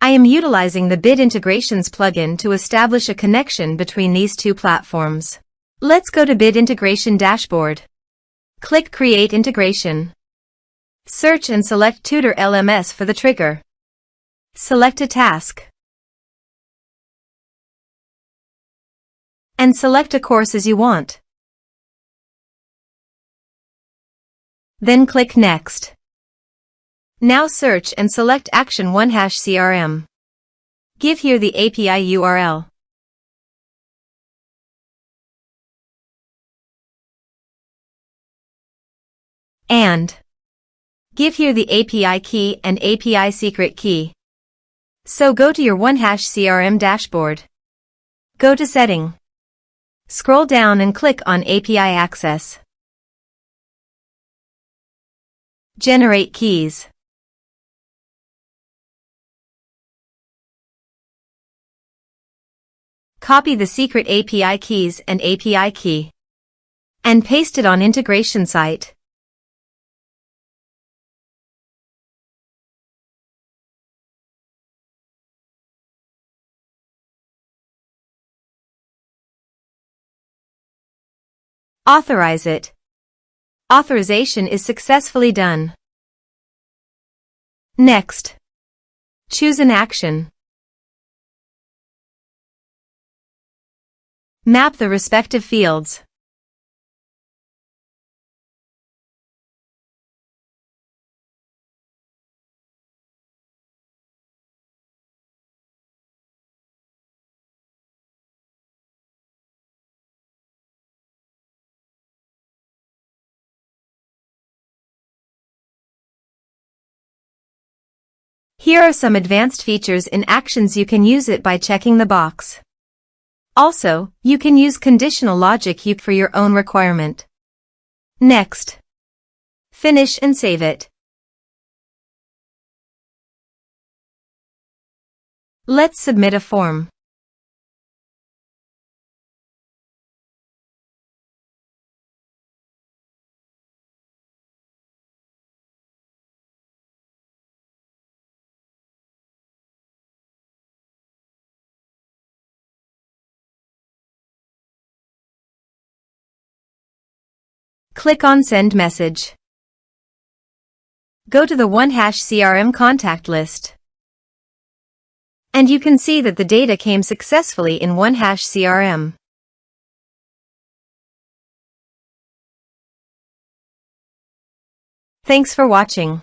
I am utilizing the Bit Integrations plugin to establish a connection between these two platforms. Let's go to Bit Integration Dashboard. Click Create Integration. Search and select Tutor LMS for the trigger. Select a task. And select a course as you want. Then click Next. Now search and select Action OneHash CRM. Give here the API URL. And give here the API key and API secret key. So go to your OneHash CRM dashboard. Go to Setting. Scroll down and click on API Access. Generate keys. Copy the secret API keys and API key. And paste it on integration site. Authorize it. Authorization is successfully done. Next. Choose an action. Map the respective fields. Here are some advanced features in Actions. You can use it by checking the box. Also, you can use conditional logic for your own requirement. Next. Finish and save it. Let's submit a form. Click on Send Message. Go to the OneHash CRM contact list. And you can see that the data came successfully in OneHash CRM. Thanks for watching.